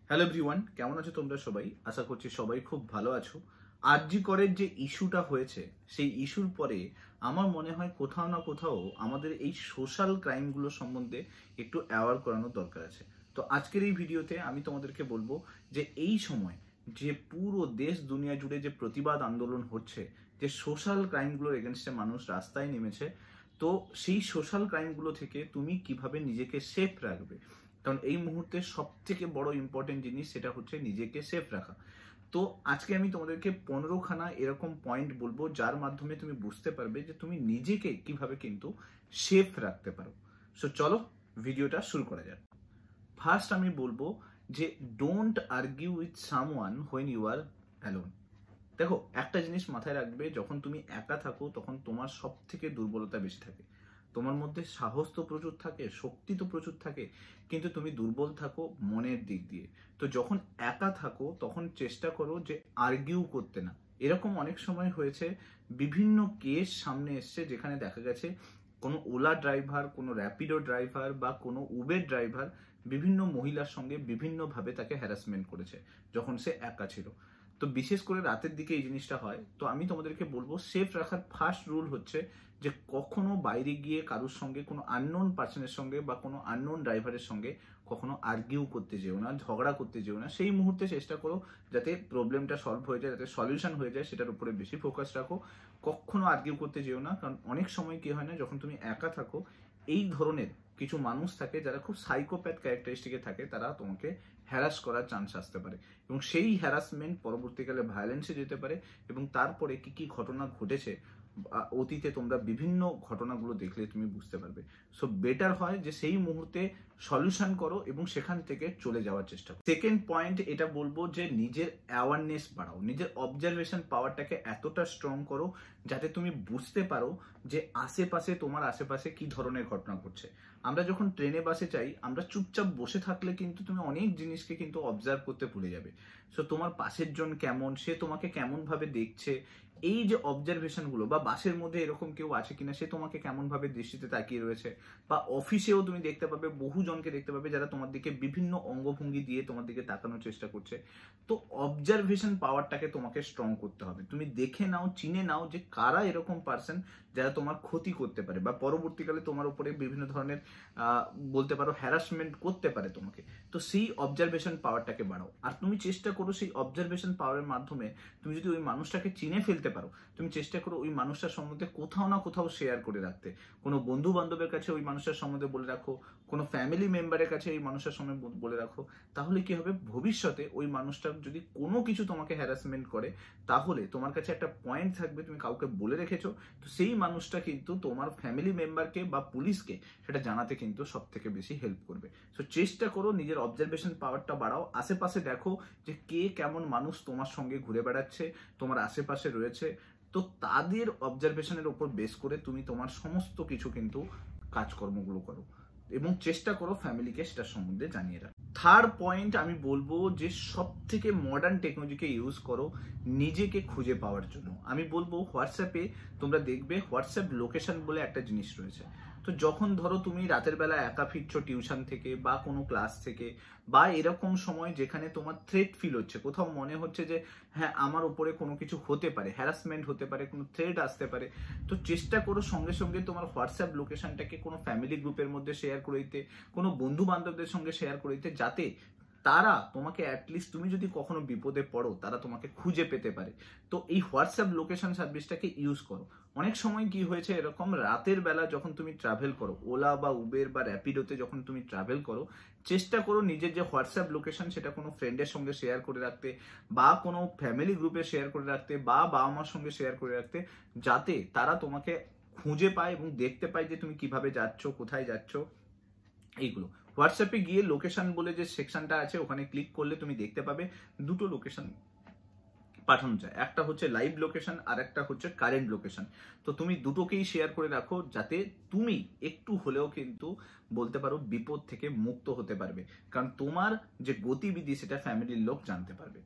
Hello everyone, কেমন আছো তোমরা সবাই? আশা করছি সবাই খুব ভালো আছো। আরজি করের যে ইস্যুটা হয়েছে, সেই ইস্যুর পরে আমার মনে হয় কোথাও না কোথাও আমাদের এই সোশ্যাল ক্রাইমগুলো সম্বন্ধে একটু অ্যাওয়ার করানোর দরকার আছে। তো আজকের এই ভিডিওতে আমি তোমাদেরকে বলবো যে এই সময় যে পুরো দেশ দুনিয়া জুড়ে যে প্রতিবাদ আন্দোলন হচ্ছে, যে সোশ্যাল ক্রাইমগুলোর এগেনস্টে মানুষ রাস্তায় নেমেছে, তো সেই সোশ্যাল ক্রাইমগুলো থেকে তুমি কিভাবে নিজেকে সেফ রাখবে। কারণ এই মুহূর্তে সব থেকে বড় ইম্পর্টেন্ট জিনিস সেটা হচ্ছে নিজেকে সেফ রাখা। তো আজকে আমি তোমাদেরকে 15খানা এরকম পয়েন্ট বলবো যার মাধ্যমে তুমি বুঝতে পারবে যে তুমি নিজেকে কিভাবে কিন্তু সেফ রাখতে পারো। সো চলো ভিডিওটা শুরু করা যাক। ফার্স্ট আমি বলবো যে don't argue with someone when you are alone. দেখো, একটা জিনিস মাথায় রাখবে, যখন তুমি একা থাকো তখন তোমার সব থেকে দুর্বলতা বেশি থাকে। তোমার মধ্যে সাহস তো প্রচুর থাকে, শক্তি তো প্রচুর থাকে, কিন্তু তুমি দুর্বল থাকো মনের দিক দিয়ে। তো যখন একা থাকো তখন চেষ্টা করো যে আর্গিউ করতে না। এরকম অনেক সময় হয়েছে, বিভিন্ন কেস সামনে এসছে যেখানে দেখা গেছে কোনো ওলা ড্রাইভার, কোনো র্যাপিডো ড্রাইভার বা কোনো উবের ড্রাইভার বিভিন্ন মহিলার সঙ্গে বিভিন্নভাবে তাকে হ্যারাসমেন্ট করেছে যখন সে একা ছিল। তো বিশেষ করে রাতের দিকে এই জিনিসটা হয়। তো আমি তোমাদেরকে বলবো সেফ রাখার ফার্স্ট রুল হচ্ছে যে কখনো বাইরে গিয়ে কারোর সঙ্গে, কোনো আননোন পার্সনের সঙ্গে বা কোনো আননোন ড্রাইভারের সঙ্গে কখনো আর্গিউ করতে যেও না, ঝগড়া করতে যেও না। সেই মুহূর্তে চেষ্টা করো যাতে প্রবলেমটা সলভ হয়ে যায়, যাতে সলিউশন হয়ে যায়, সেটার উপরে বেশি ফোকাস রাখো। কখনো আর্গিউ করতে যেও না, কারণ অনেক সময় কি হয় না, যখন তুমি একা থাকো এই ধরনের কিছু মানুষ থাকে যারা খুব সাইকোপ্যাথ ক্যারেক্টারিস্টিকে থাকে, তারা তোমাকে হ্যারাস করার চান্স আসতে পারে এবং সেই হ্যারাসমেন্ট পরবর্তীকালে ভায়োলেন্সে যেতে পারে। এবং তারপরে কি কি ঘটনা ঘটেছে অতীতে, তোমরা বিভিন্ন ঘটনাগুলো দেখলে তুমি বুঝতে পারবে। সো বেটার হয় যে সেই মুহূর্তে সলিউশন করো এবং সেখান থেকে চলে যাওয়ার চেষ্টা করো। সেকেন্ড পয়েন্ট এটা বলবো যে নিজের অ্যাওয়ারনেস বাড়াও, নিজের অবজারভেশন পাওয়ারটাকে এতটা স্ট্রং করো যাতে তুমি বুঝতে পারো যে আশেপাশে, তোমার আশেপাশে কি ধরনের ঘটনা ঘটছে। আমরা যখন ট্রেনে বাসে যাই, আমরা চুপচাপ বসে থাকলে কিন্তু তুমি অনেক জিনিসকে কিন্তু অবজার্ভ করতে ভুলে যাবে। সো তোমার পাশের জন কেমন, সে তোমাকে কেমন ভাবে দেখছে, এই যে অবজারভেশন গুলো, বা বাসের মধ্যে এরকম কেউ আছে কিনা, সে তোমাকে কেমন ভাবে দৃষ্টিতে তাকিয়ে রয়েছে, বা অফিসেও তুমি দেখতে পাবে, বহু জনকে দেখতে পাবে যারা তোমার দিকে বিভিন্ন অঙ্গভঙ্গি দিয়ে তোমার দিকে তাকানোর চেষ্টা করছে। তো অবজারভেশন পাওয়ারটাকে তোমাকে স্ট্রং করতে হবে। তুমি দেখে নাও, চিনে নাও যে কারা এরকম পার্সন যারা তোমার ক্ষতি করতে পারে বা পরবর্তীকালে তোমার উপরে বিভিন্ন ধরনের বলতে পারো হ্যারাসমেন্ট করতে পারে তোমাকে। তো সেই অবজারভেশন পাওয়ারটাকে বাড়াও। আর তুমি চেষ্টা করো সেই অবজারভেশন পাওয়ারের মাধ্যমে তুমি যদি ওই মানুষটাকে চিনে ফেলতে পারো, তুমি চেষ্টা করো ওই মানুষটার সম্বন্ধে কোথাও না কোথাও শেয়ার করে রাখতে। কোনো বন্ধু বান্ধবের কাছে ওই মানুষটার সম্বন্ধে বলে রাখো, কোনো ফ্যামিলি মেম্বারের কাছে এই মানুষটার সম্বন্ধে বলে রাখো। তাহলে কি হবে, ভবিষ্যতে ওই মানুষটা যদি কোনো কিছু তোমাকে হ্যারাসমেন্ট করে, তাহলে তোমার কাছে একটা পয়েন্ট থাকবে, তুমি কাউকে বলে রেখেছো। তো সেই মানুষটা কিন্তু তোমার ফ্যামিলি মেম্বারকে বা পুলিশকে সেটা জানাতে কিন্তু সব থেকে বেশি হেল্প করবে। সো চেষ্টা করো নিজের অবজারভেশন পাওয়ারটা বাড়াও। আশেপাশে দেখো যে কে কেমন মানুষ তোমার সঙ্গে ঘুরে বেড়াচ্ছে, তোমার আশেপাশে রয়েছে। তো তাদের অবজারভেশনের উপর বেস করে তুমি তোমার সমস্ত কিছু কিন্তু কাজকর্মগুলো করো এবং চেষ্টা করো ফ্যামিলিকে সেটার সম্বন্ধে জানিয়ে রাখো। থার্ড পয়েন্ট আমি বলবো যে সব থেকে মডার্ন টেকনোলজিকে ইউজ করো নিজেকে খুঁজে পাওয়ার জন্য। আমি বলবো হোয়াটসঅ্যাপে তোমরা দেখবে হোয়াটসঅ্যাপ লোকেশন বলে একটা জিনিস রয়েছে। তো যখন ধরো তুমি রাতের বেলা একা ফিরছো টিউশন থেকে বা কোনো ক্লাস থেকে, বা এরকম সময় যেখানে তোমার থ্রেট ফিল হচ্ছে, কোথাও মনে হচ্ছে যে হ্যাঁ আমার উপরে কোনো কিছু হতে পারে, হ্যারাসমেন্ট হতে পারে, কোনো থ্রেট আসতে পারে, তো চেষ্টা করো সঙ্গে সঙ্গে তোমার হোয়াটসঅ্যাপ লোকেশনটাকে কোনো ফ্যামিলি গ্রুপের মধ্যে শেয়ার করে দিতে, কোনো বন্ধু বান্ধবদের সঙ্গে শেয়ার করে দিতে, যাতে তারা তোমাকে অ্যাটলিস্ট তুমি যদি কখনো বিপদে পড়ো তারা তোমাকে খুঁজে পেতে পারে। তো এই হোয়াটসঅ্যাপ লোকেশন সার্ভিসটাকে ইউজ করো। অনেক সময় কি হয়েছে এরকম, রাতের বেলা যখন তুমি ট্রাভেল করো, ওলা বা উবের বা র্যাপিডোতে যখন তুমি ট্রাভেল করো, চেষ্টা করো নিজের যে হোয়াটসঅ্যাপ লোকেশন সেটা কোনো ফ্রেন্ডের সঙ্গে শেয়ার করে রাখতে, বা কোনো ফ্যামিলি গ্রুপে শেয়ার করে রাখতে, বা বাবা মার সঙ্গে শেয়ার করে রাখতে, যাতে তারা তোমাকে খুঁজে পায় এবং দেখতে পায় যে তুমি কিভাবে যাচ্ছ, কোথায় যাচ্ছ। এইগুলো হোয়াটসঅ্যাপে গিয়ে লোকেশন বলে যে সেকশনটা আছে, ওখানে ক্লিক করলে তুমি দেখতে পাবে দুটো লোকেশন পাঠানো যায়, একটা হচ্ছে লাইভ লোকেশন আর একটা হচ্ছে কারেন্ট লোকেশন। তো তুমি দুটোকেই শেয়ার করে রাখো যাতে তুমি একটু হলেও কিন্তু বলতে পারো বিপদ থেকে মুক্ত হতে পারবে, কারণ তোমার যে গতিবিধি সেটা ফ্যামিলির লোক জানতে পারবে।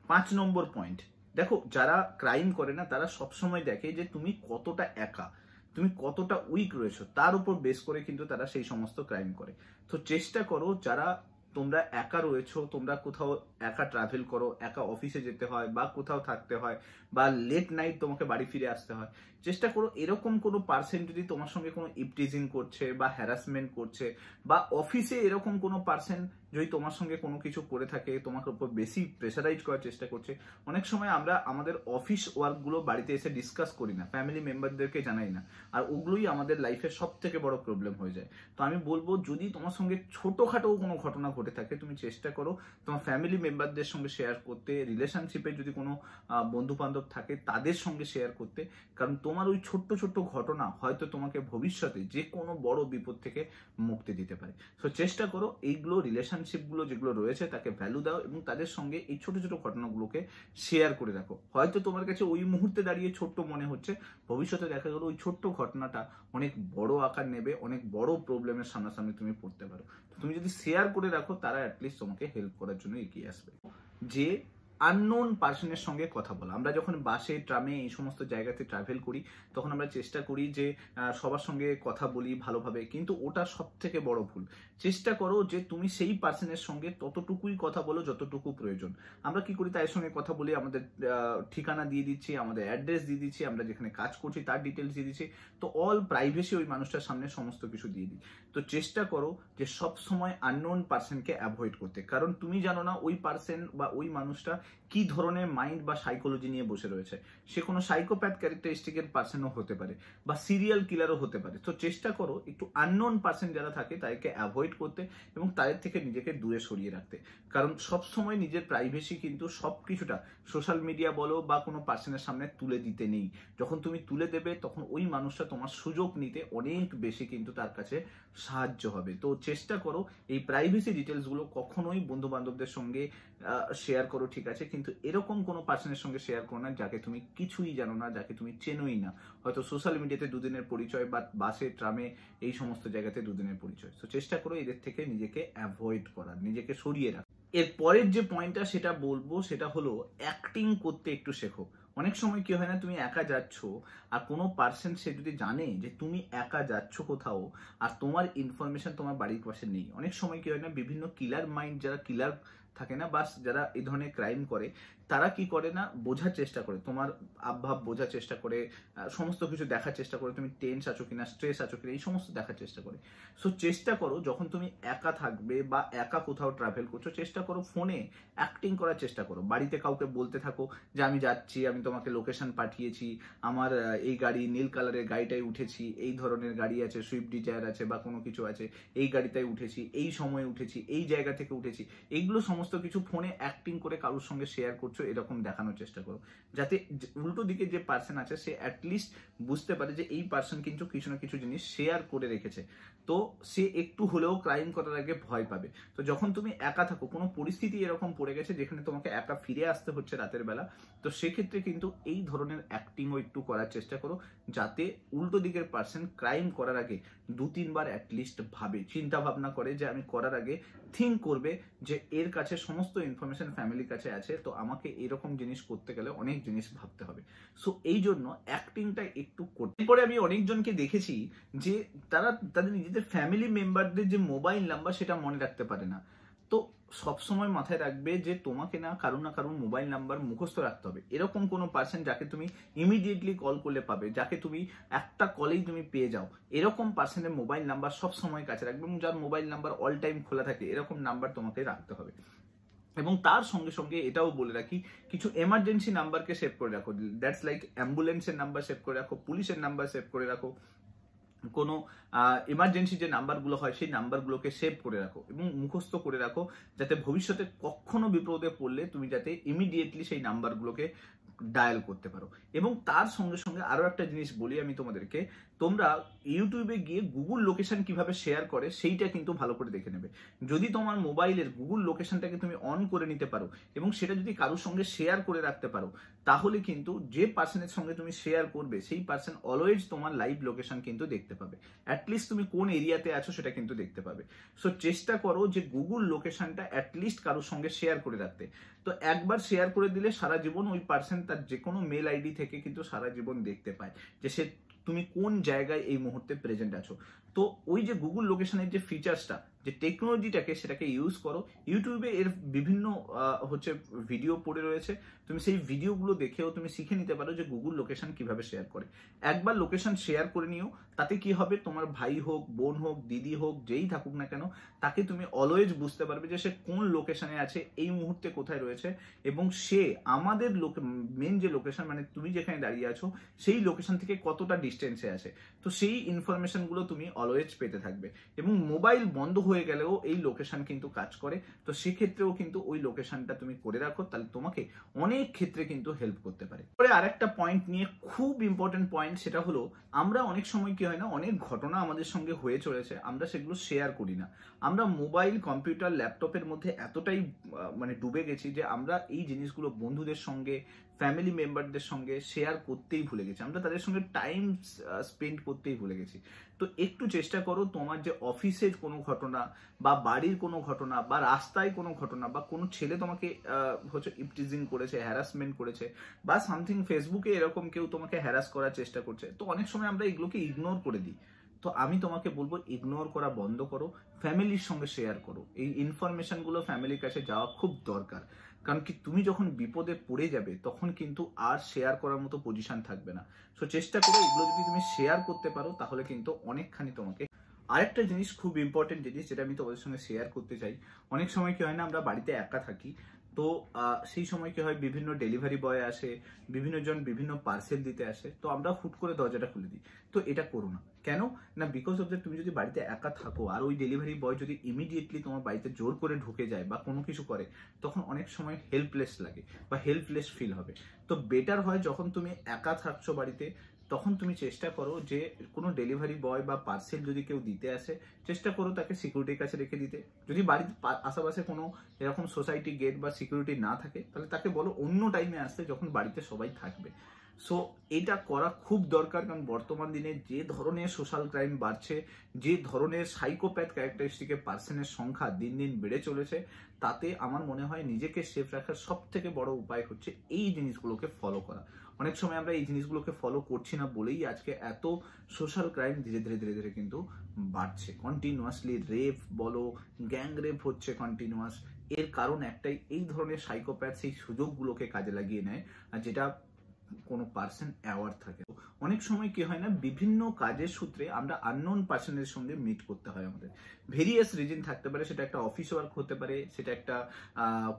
5 নম্বর পয়েন্ট, দেখো যারা ক্রাইম করে না তারা সবসময় দেখে যে তুমি কতটা একা, তুমি কতটা উইক রয়েছো, তার উপর বেস করে কিন্তু তারা সেই সমস্ত ক্রাইম করে। তো চেষ্টা করো যারা তোমরা একা রয়েছো, তোমরা কোথাও একা ট্রাভেল করো, একা অফিসে যেতে হয় বা কোথাও থাকতে হয়, বা লেট নাইট তোমাকে বাড়ি ফিরে আসতে হয়, চেষ্টা করো এরকম কোনো পার্সন যদি তোমার সঙ্গে কোনো ইপটিজিং করছে বা হ্যারাসমেন্ট করছে, বা অফিসে এরকম কোনো পার্সন যদি তোমার সঙ্গে কোনো কিছু করে থাকে, তোমার উপর বেশি প্রেসারাইজ করার চেষ্টা করছে। অনেক সময় আমরা আমাদের অফিস ওয়ার্কগুলো বাড়িতে এসে ডিসকাস করি না, ফ্যামিলি মেম্বারদেরকে জানাই না, আর ওগুলোই আমাদের লাইফের সব থেকে বড় প্রবলেম হয়ে যায়। তো আমি বলবো, যদি তোমার সঙ্গে ছোটোখাটো কোনো ঘটনা ঘটে থাকে, তুমি চেষ্টা করো তোমার ফ্যামিলি মেম্বারদের সঙ্গে শেয়ার করতে, রিলেশনশিপে যদি কোনো বন্ধু বান্ধব থাকে তাদের সঙ্গে শেয়ার করতে, কারণ তোমার ওই ছোট্ট ছোট্ট ঘটনা হয়তো তোমাকে ভবিষ্যতে যে কোনো বড় বিপদ থেকে মুক্তি দিতে পারে। সো চেষ্টা করো এইগুলো, রিলেশনশিপগুলো যেগুলো রয়েছে তাকে ভ্যালু দাও এবং তাদের সঙ্গে এই ছোট ছোট ঘটনাগুলোকে শেয়ার করে রাখো। হয়তো তোমার কাছে ওই মুহূর্তে দাঁড়িয়ে ছোট্ট মনে হচ্ছে, ভবিষ্যতে দেখা গেলো ওই ছোট্ট ঘটনাটা অনেক বড় আকার নেবে, অনেক বড় প্রবলেমের সামনাসামনি তুমি পড়তে পারো। তো তুমি যদি শেয়ার করে রাখো, তারা অ্যাটলিস্ট তোমাকে হেল্প করার জন্য এগিয়ে আসবে। যে আননোন পার্সনের সঙ্গে কথা বলা, আমরা যখন বাসে, ট্রামে এই সমস্ত জায়গাতে ট্রাভেল করি, তখন আমরা চেষ্টা করি যে সবার সঙ্গে কথা বলি ভালোভাবে, কিন্তু ওটা সব থেকে বড় ভুল। চেষ্টা করো যে তুমি সেই পার্সনের সঙ্গে ততটুকুই কথা বলো যতটুকু প্রয়োজন। আমরা কি করি, তার সঙ্গে কথা বলি, আমাদের ঠিকানা দিয়ে দিচ্ছি, আমাদের অ্যাড্রেস দিয়ে দিচ্ছি, আমরা যেখানে কাজ করছি তার ডিটেলস দিয়ে দিচ্ছি, তো অল প্রাইভেসি ওই মানুষটার সামনে সমস্ত কিছু দিয়ে দিই। তো চেষ্টা করো যে সব সময় আননোন পার্সনকে অ্যাভয়েড করতে, কারণ তুমি জানো না ওই পার্সন বা ওই মানুষটা কি ধরনের মাইন্ড বা সাইকোলজি নিয়ে বসে রয়েছে। সে কোনো সাইকোপ্যাথ ক্যারেক্টারিস্টিকের পার্সনও হতে পারে বা সিরিয়াল কিলারও হতে পারে। তো চেষ্টা করো একটু আননোন পার্সন যারা থাকে তাদেরকে অ্যাভয়েড করতে এবং তাদের থেকে নিজেকে দূরে সরিয়ে রাখতে, কারণ সব সময় নিজের প্রাইভেসি কিন্তু সব কিছুটা সোশ্যাল মিডিয়া বলো বা কোনো পার্সনের সামনে তুলে দিতে নেই। যখন তুমি তুলে দেবে তখন ওই মানুষটা তোমার সুযোগ নিতে অনেক বেশি কিন্তু তার কাছে সাহায্য হবে। তো চেষ্টা করো এই প্রাইভেসি ডিটেলসগুলো কখনোই বন্ধু বান্ধবদের সঙ্গে শেয়ার করো, ঠিক আছে, কিন্তু এরকম কোনো পার্সনের সঙ্গে শেয়ার করো না যাকে তুমি কিছুই জানো না, যাকে তুমি চেনোই না। হয়তো সোশ্যাল মিডিয়াতে দুদিনের পরিচয় বা বাসে, ট্রামে এই সমস্ত জায়গাতে দুদিনের পরিচয়। তো চেষ্টা করো এদের থেকে নিজেকে অ্যাভয়েড করার, নিজেকে সরিয়ে রাখা। এর পরের যে পয়েন্টটা সেটা বলবো, সেটা হলো অ্যাক্টিং করতে একটু শেখো। অনেক সময় কি হয় না, তুমি একা যাচ্ছ আর কোনো পার্সন সে যদি জানে যে তুমি একা যাচ্ছ কোথাও আর তোমার ইনফরমেশন তোমার বাড়ির পাশে নেই, অনেক সময় কি হয় না, বিভিন্ন কিলার মাইন্ড, যারা কিলার থাকে না বা যারা এই ধরনের ক্রাইম করে, তারা কি করে না, বোঝার চেষ্টা করে, তোমার আবভাব বোঝার চেষ্টা করে, সমস্ত কিছু দেখার চেষ্টা করে, তুমি টেন্স আছো কিনা, স্ট্রেস আছো কিনা, এই সমস্ত দেখার চেষ্টা করে। সো চেষ্টা করো যখন তুমি একা থাকবে বা একা কোথাও ট্রাভেল করছো, চেষ্টা করো ফোনে অ্যাক্টিং করার চেষ্টা করো, বাড়িতে কাউকে বলতে থাকো যে আমি যাচ্ছি, আমি তোমাকে লোকেশন পাঠিয়েছি, আমার এই গাড়ি, নীল কালারের গাড়িটাই উঠেছি, এই ধরনের গাড়ি আছে, সুইফট ডিজায়ার আছে বা কোনো কিছু আছে, এই গাড়িটাই উঠেছি, এই সময় উঠেছি, এই জায়গা থেকে উঠেছি, এইগুলো সমস্ত কিছু ফোনে অ্যাক্টিং করে কারোর সঙ্গে শেয়ার করছো, এরকম দেখানোর চেষ্টা করো, যাতে উল্টো দিকে যে পার্সন আছে সে অ্যাটলিস্ট বুঝতে পারে যে এই পার্সন কিন্তু কিছু না কিছু জিনিস শেয়ার করে রেখেছে, তো সে একটু হলেও ক্রাইম করার আগে ভয় পাবে। তো যখন তুমি একা থাকো, কোনো পরিস্থিতি এরকম পড়ে গেছে যেখানে তোমাকে একা ফিরে আসতে হচ্ছে রাতের বেলা, তো সেক্ষেত্রে কিন্তু এই ধরনের অ্যাক্টিংও একটু করার চেষ্টা করো, যাতে উল্টো দিকের পার্সন ক্রাইম করার আগে 2-3 বার অ্যাটলিস্ট ভাবে, চিন্তা ভাবনা করে, যে আমি করার আগে থিঙ্ক করবে যে এর কাছে সমস্ত ইনফরমেশন ফ্যামিলির কাছে আছে, তো আমাকে এরকম জিনিস করতে গেলে অনেক জিনিস ভাবতে হবে। সো এই জন্য অ্যাক্টিংটা একটু করতে। এরপরে আমি অনেকজনকে দেখেছি যে তারা তাদের নিজেদের ফ্যামিলি মেম্বারদের যে মোবাইল নাম্বার সেটা মনে রাখতে পারে না। তো সবসময় মাথায় রাখবে যে তোমাকে না কারণ মোবাইল নাম্বার মুখস্থ রাখতে হবে। এরকম কোনো পার্সন যাকে তুমি ইমিডিয়েটলি কল করলে পাবে, যাকে তুমি একটা কলেই তুমি পেয়ে যাও, এরকম পার্সনের মোবাইল নাম্বার সব সময় কাছে রাখবে, এবং যার মোবাইল নাম্বার অল টাইম খোলা থাকে এরকম নাম্বার তোমাকে রাখতে হবে। এবং তার সঙ্গে সঙ্গে এটাও বলে রাখি, কিছু এমার্জেন্সি নাম্বারকে সেভ করে রাখো, দ্যাটস লাইক অ্যাম্বুলেন্সের নাম্বার সেভ করে রাখো, পুলিশের নাম্বার সেভ করে রাখো, কোনো ইমার্জেন্সি যে নাম্বারগুলো হয় সেই নাম্বারগুলোকে সেভ করে রাখো এবং মুখস্থ করে রাখো, যাতে ভবিষ্যতে কখনো বিপদে পড়লে তুমি যাতে ইমিডিয়েটলি সেই নাম্বারগুলোকে ডায়াল করতে পারো। এবং তার সঙ্গে সঙ্গে আরো একটা জিনিস বলি আমি তোমাদেরকে, তোমরা ইউটিউবে গিয়ে গুগল লোকেশন কিভাবে শেয়ার করে সেইটা কিন্তু ভালো করে দেখে নেবে। যদি তোমার মোবাইলের গুগল লোকেশনটাকে তুমি অন করে নিতে পারো এবং সেটা যদি কারোর সঙ্গে শেয়ার করে রাখতে পারো, তাহলে কিন্তু যে পার্সনের সঙ্গে তুমি শেয়ার করবে সেই পার্সন অলওয়েজ তোমার লাইভ লোকেশন কিন্তু দেখতে পাবে, অ্যাটলিস্ট তুমি কোন এরিয়াতে আছো সেটা কিন্তু দেখতে পাবে। সো চেষ্টা করো যে গুগল লোকেশনটা অ্যাটলিস্ট কারোর সঙ্গে শেয়ার করে রাখতে। তো একবার শেয়ার করে দিলে সারা জীবন ওই পার্সন তার যে কোনো মেল আইডি থেকে কিন্তু সারা জীবন দেখতে পায় যে তুমি কোন জায়গায় এই মুহূর্তে প্রেজেন্ট আছো। তো ওই যে গুগল লোকেশনের যে ফিচার্সটা, যে টেকনোলজিটাকে সেটাকে ইউজ করো। ইউটিউবে এর বিভিন্ন ভিডিও পড়ে রয়েছে, তুমি সেই ভিডিওগুলো দেখেও তুমি শিখে নিতে পারো যে গুগল লোকেশন কিভাবে শেয়ার করে। একবার লোকেশন শেয়ার করে নিও, তাতে কি হবে, তোমার ভাই হোক, বোন হোক, দিদি হোক, যেই থাকুক না কেন, তাকে তুমি অলওয়েজ বুঝতে পারবে যে সে কোন লোকেশনে আছে, এই মুহূর্তে কোথায় রয়েছে, এবং সে আমাদের মেন যে লোকেশন, মানে তুমি যেখানে দাঁড়িয়ে আছো সেই লোকেশন থেকে কতটা ডিস্টেন্সে আছে। তো সেই ইনফরমেশনগুলো তুমি অলওয়েজ পেতে থাকবে। এবং মোবাইল বন্ধ হয়ে গেলেও এই লোকেশন কিন্তু কাজ করে, তো সেক্ষেত্রেও কিন্তু ওই লোকেশনটা তুমি করে রাখো, তাহলে তোমাকে অনেক ক্ষেত্রে কিন্তু হেল্প করতে পারে। পরে আরেকটা পয়েন্ট নিয়ে, খুব ইম্পর্টেন্ট পয়েন্ট, সেটা হলো আমরা অনেক সময় কি হয় না, অনেক ঘটনা আমাদের সঙ্গে হয়ে চলেছে, আমরা সেগুলো শেয়ার করি না। আমরা মোবাইল, কম্পিউটার, ল্যাপটপের মধ্যে এতটাই ডুবে গেছি যে আমরা এই জিনিসগুলো বন্ধুদের সঙ্গে, ফ্যামিলি মেম্বারদের সঙ্গে শেয়ার করতেই ভুলে গেছি, আমরা তাদের সঙ্গে টাইম স্পেন্ড করতেই ভুলে গেছি। তো একটু চেষ্টা করো, তোমার যে অফিসের কোনো ঘটনা বা বাড়ির কোনো ঘটনা বা রাস্তায় কোনো ঘটনা বা কোনো ছেলে তোমাকে ইপটিজিং করেছে, হ্যারাসমেন্ট করেছে, বা সামথিং ফেসবুকে এরকম কেউ তোমাকে হ্যারাস করার চেষ্টা করছে, তো অনেক সময় আমরা এগুলোকে ইগনোর করে দিই। তো আমি তোমাকে বলবো, ইগনোর করা বন্ধ করো, ফ্যামিলির সঙ্গে শেয়ার করো। এই ইনফরমেশনগুলো ফ্যামিলির কাছে যাওয়া খুব দরকার, কারণ কি তুমি যখন বিপদে পড়ে যাবে তখন কিন্তু আর শেয়ার করার মতো পজিশন থাকবে না। সো চেষ্টা করো, এগুলো যদি তুমি শেয়ার করতে পারো তাহলে কিন্তু অনেকখানি তোমাকে। আরেকটা জিনিস, খুব ইম্পর্টেন্ট জিনিস, যেটা আমি তোমাদের সঙ্গে শেয়ার করতে চাই, অনেক সময় কি হয় না, আমরা বাড়িতে একা থাকি, তো সেই সময় কি হয়, বিভিন্ন ডেলিভারি বয় আসে, বিভিন্ন জন বিভিন্ন পার্সেল দিতে আসে, তো আমরা হুট করে দরজাটা খুলে দিই। তো এটা করো না। কেন না, বিকজ অফ দ্যাট, তুমি যদি বাড়িতে একা থাকো আর ওই ডেলিভারি বয় যদি ইমিডিয়েটলি তোমার বাড়িতে জোর করে ঢুকে যায় বা কোনো কিছু করে, তখন অনেক সময় হেল্পলেস লাগে বা হেল্পলেস ফিল হবে। তো বেটার হয় যখন তুমি একা থাকছো বাড়িতে, তখন তুমি চেষ্টা করো যে কোনো ডেলিভারি বয় বা পার্সেল যদি কেউ দিতে আসে, চেষ্টা করো তাকে সিকিউরিটির কাছে রেখে দিতে। যদি বাড়ির আশেপাশে কোনো এরকম সোসাইটি গেট বা সিকিউরিটি না থাকে, তাহলে তাকে বলো অন্য টাইমে আসতে, যখন বাড়িতে সবাই থাকবে। সো এটা করা খুব দরকার, কারণ বর্তমান দিনে যে ধরনের সোশ্যাল ক্রাইম বাড়ছে, যে ধরনের সাইকোপ্যাথ ক্যারেক্টারিস্টিকের পার্সনের সংখ্যা দিন দিন বেড়ে চলেছে, তাতে আমার মনে হয় নিজেকে সেফ রাখার সব থেকে বড় উপায় হচ্ছে এই জিনিসগুলোকে ফলো করা। অনেক সময় আমরা এই জিনিসগুলোকে ফলো করছি না বলেই আজকে এত সোশ্যাল ক্রাইম ধীরে ধীরে ধীরে ধীরে কিন্তু বাড়ছে। কন্টিনিউয়াসলি রেপ বলো, গ্যাং রেপ হচ্ছে কন্টিনিউয়াস। এর কারণ একটাই, এই ধরনের সাইকোপ্যাথ সেই সুযোগগুলোকে কাজে লাগিয়ে নেয়, আর যেটা কোনো পার্সন অ্যাওয়ার থাকে। অনেক সময় কি হয় না, বিভিন্ন কাজের সূত্রে আমরা আননোন পার্সনের সঙ্গে মিট করতে হয় আমাদের। ভেরিয়াস রিজন থাকতে পারে, সেটা একটা অফিস ওয়ার্ক হতে পারে, সেটা একটা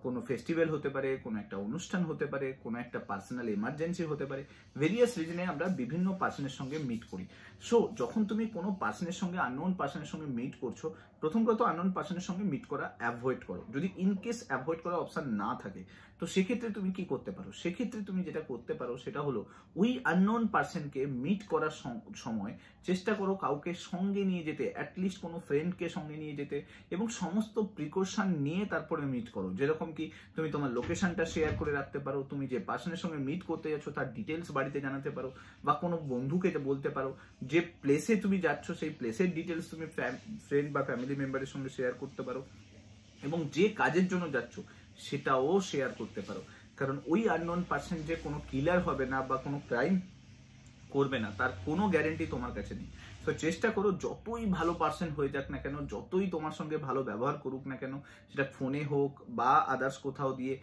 কোনো ফেস্টিভ্যাল হতে পারে, কোনো একটা অনুষ্ঠান হতে পারে, কোনো একটা পার্সোনাল এমার্জেন্সি হতে পারে। ভেরিয়াস রিজনে আমরা বিভিন্ন পার্সনের সঙ্গে মিট করি। সো যখন তুমি কোনো পার্সনের সঙ্গে, আননোন পার্সনের সঙ্গে মিট করছো, প্রথম কথা আননোন পার্সনের সঙ্গে মিট করা অ্যাভয়েড করো। যদি ইনকেস অ্যাভয়েড করার অপশন না থাকে, তো সেক্ষেত্রে তুমি কি করতে পারো, সেক্ষেত্রে তুমি যেটা করতে পারো সেটা হলো, ওই আননোন পার্সনকে মিট করার সময় চেষ্টা করো কাউকে সঙ্গে নিয়ে যেতে, অ্যাটলিস্ট কোনো ফ্রেন্ডকে সঙ্গে নিয়ে যেতে, এবং সমস্ত প্রিকশন নিয়ে তারপরে মিট করো। যেরকম কি, তুমি তোমার লোকেশনটা শেয়ার করে রাখতে পারো, তুমি যে পার্সনের সঙ্গে মিট করতে যাচ্ছ তার ডিটেলস বাড়িতে জানাতে পারো, বা কোনো বন্ধুকে বলতে পারো যে প্লেসে তুমি যাচ্ছ সেই প্লেসের ডিটেলস তুমি ফ্রেন্ড বা ফ্যামিলি মেম্বারের সঙ্গে শেয়ার করতে পারো, এবং যে কাজের জন্য যাচ্ছ সেটাও শেয়ার করতে পারো। কারণ ওই আননোন পার্সন যে কোনো কিলার হবে না বা কোনো ক্রাইম করবে না, তার কোনো গ্যারেন্টি তোমার কাছে নেই। তো চেষ্টা করো, যতই ভালো পার্সন হয়ে যাক না কেন, যতই তোমার সঙ্গে ভালো ব্যবহার করুক না কেন, সেটা ফোনে হোক বা আদার্স কোথাও দিয়ে,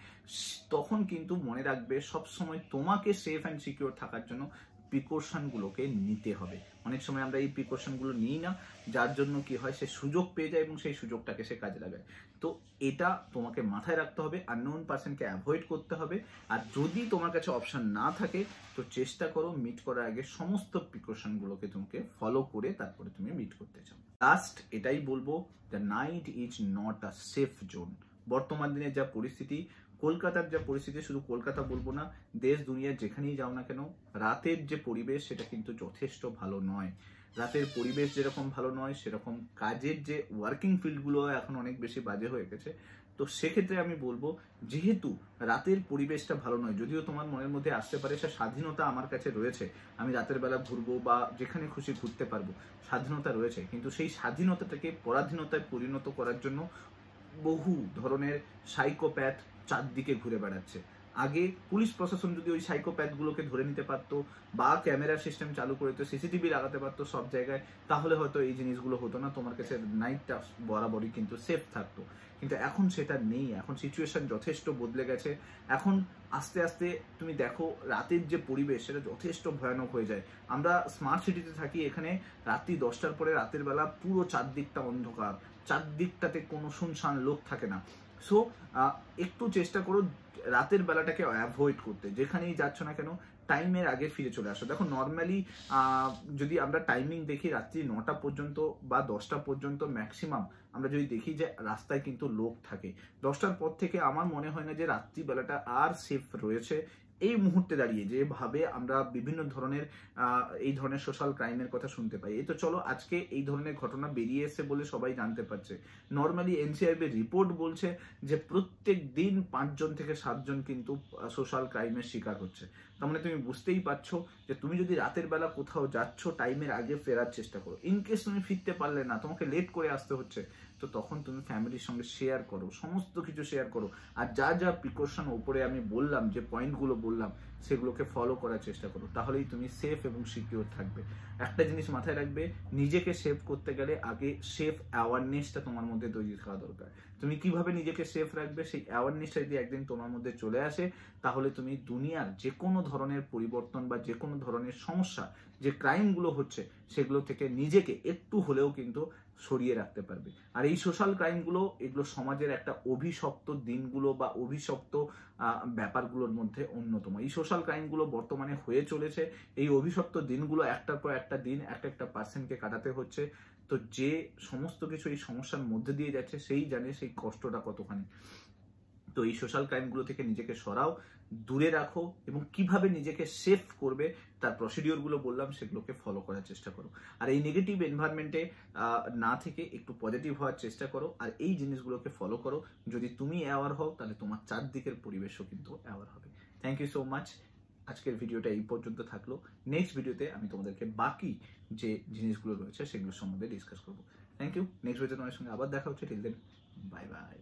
তখন কিন্তু মনে রাখবে সবসময় তোমাকে সেফ অ্যান্ড সিকিউর থাকার জন্য প্রিকশনগুলোকে নিতে হবে। অনেক সময় আমরা এই প্রিকশনগুলো নিই না, যার জন্য কি হয়, সে সুযোগ পেয়ে যায় এবং সেই সুযোগটাকে সে কাজে লাগায়। তো এটা তোমাকে মাথায় রাখতে হবে, আননোন পার্সনকে অ্যাভয়েড করতে হবে। আর যদি তোমার কাছে অপশন না থাকে, তো চেষ্টা করো মিট করার আগে সমস্ত প্রিকশনগুলোকে তোমাকে ফলো করে তারপরে তুমি মিট করতে চাও। লাস্ট এটাই বলবো, the night is not a safe zone. বর্তমান দিনে যা পরিস্থিতি, কলকাতার যা পরিস্থিতি, শুধু কলকাতা বলবো না, দেশ দুনিয়ার যেখানেই যাও না কেন, রাতের যে পরিবেশ সেটা কিন্তু যথেষ্ট ভালো নয়। রাতের পরিবেশ যেরকম ভালো নয়, সেরকম কাজের যে ওয়ার্কিং ফিল্ডগুলো এখন অনেক বেশি বাজে হয়ে গেছে। তো সেক্ষেত্রে আমি বলবো, যেহেতু রাতের পরিবেশটা ভালো নয়, যদিও তোমার মনের মধ্যে আসতে পারে সে স্বাধীনতা আমার কাছে রয়েছে, আমি রাতের বেলা ঘুরবো বা যেখানে খুশি ঘুরতে পারবো, স্বাধীনতা রয়েছে, কিন্তু সেই স্বাধীনতাটাকে পরাধীনতায় পরিণত করার জন্য বহু ধরনের সাইকোপ্যাথ চারদিকে ঘুরে বেড়াচ্ছে। আগে পুলিশ প্রশাসন যদি ওই সাইকোপ্যাথগুলোকে ধরে নিতে পারতো বা ক্যামেরা সিস্টেম চালু করে তো সিসিটিভি লাগাতে পারতো সব জায়গায়, তাহলে হয়তো এই জিনিসগুলো হতো না, তোমার কাছে নাইটটা বরাবরই কিন্তু সেফ থাকতো। কিন্তু এখন সেটা নেই, এখন সিচুয়েশন যথেষ্ট বদলে গেছে। এখন আস্তে আস্তে তুমি দেখো রাতের যে পরিবেশ সেটা যথেষ্ট ভয়ানক হয়ে যায়। আমরা স্মার্ট সিটিতে থাকি, এখানে রাত্রি 10টার পরে রাতের বেলা পুরো চারদিকটা অন্ধকার, চারদিকটাতে কোনো শুনশান লোক থাকে না। সো একটু চেষ্টা করো রাতের বেলাটাকে অ্যাভয়েড করতে, যেখানেই যাচ্ছ না কেন টাইমের আগে ফিরে চলে আসো। দেখো নর্মালি যদি আমরা টাইমিং দেখি রাত্রি 9টা পর্যন্ত বা 10টা পর্যন্ত ম্যাক্সিমাম আমরা যদি দেখি যে রাস্তায় কিন্তু লোক থাকে। 10টার পর থেকে আমার মনে হয় না যে রাত্রিবেলাটা আর সেফ রয়েছে। এই মুহূর্তে দাঁড়িয়ে যেভাবে আমরা বিভিন্ন ধরনের এই ধরনের সোশ্যাল ক্রাইমের কথা শুনতে পাই, এই তো চলো আজকে এই ধরনের ঘটনা বেরিয়ে এসে বলে সবাই জানতে পারছে। নর্মালি এনসিআরবির রিপোর্ট বলছে যে প্রত্যেক দিন 5 জন থেকে 7 জন কিন্তু সোশ্যাল ক্রাইমের শিকার হচ্ছে। তার মানে তুমি বুঝতেই পারছো যে তুমি যদি রাতের বেলা কোথাও যাচ্ছ টাইমের আগে ফেরার চেষ্টা করো। ইনকেস তুমি ফিরতে পারলে না, তোমাকে লেট করে আসতে হচ্ছে, তো তখন তুমি ফ্যামিলির সঙ্গে শেয়ার করো, সমস্ত কিছু শেয়ার করো। আর যা যা প্রিকশন উপরে আমি বললাম, যে পয়েন্টগুলো বললাম, সেগুলোকে ফলো করার চেষ্টা করো, তাহলেই তুমি সেফ এবং সিকিউর থাকবে। একটা জিনিস মাথায় রাখবে, নিজেকে সেভ করতে গেলে আগে সেফ অ্যাওয়ারনেসটা তোমার মধ্যে তৈরি থাকা দরকার। তুমি কিভাবে নিজেকে সেফ রাখবে সেই অ্যাওয়ারনেসটা যদি একদিন তোমার মধ্যে চলে আসে, তাহলে তুমি দুনিয়ার যে কোনো ধরনের পরিবর্তন বা যে কোনো ধরনের সমস্যা, যে ক্রাইমগুলো হচ্ছে সেগুলো থেকে নিজেকে একটু হলেও কিন্তু সরিয়ে রাখতে পারবে। আর এই সোশ্যাল ক্রাইমগুলো, এগুলো সমাজের একটা অভিশপ্ত দিনগুলো বা অভিশপ্ত ব্যাপারগুলোর মধ্যে অন্যতম। এই সোশ্যাল ক্রাইমগুলো বর্তমানে হয়ে চলেছে, এই অভিশপ্ত দিনগুলো একটার পর একটা দিন একটা পার্সনকে কাটাতে হচ্ছে। তো যে সমস্ত কিছু এই সমস্যার মধ্যে দিয়ে যাচ্ছে সেই জানে সেই কষ্টটা কতখানি। তো এই সোশ্যাল ক্রাইমগুলো থেকে নিজেকে সরাও, দূরে রাখো, এবং কিভাবে নিজেকে সেফ করবে তার প্রসিডিওরগুলো বললাম সেগুলোকে ফলো করার চেষ্টা করো। আর এই নেগেটিভ এনভায়রনমেন্টে না থেকে একটু পজিটিভ হওয়ার চেষ্টা করো, আর এই জিনিসগুলোকে ফলো করো। যদি তুমি অ্যাওয়ার হও তাহলে তোমার চারদিকের পরিবেশও কিন্তু অ্যাওয়ার হবে। Thank you so much. আজকের ভিডিওটা এই পর্যন্ত থাকলো। নেক্সট ভিডিওতে আমি তোমাদেরকে বাকি যে জিনিসগুলো রয়েছে সেগুলোর সম্বন্ধে ডিসকাস করবো। Thank you. নেক্সট ভিডিওতে তোমার সঙ্গে আবার দেখা হচ্ছে। Till then, bye by.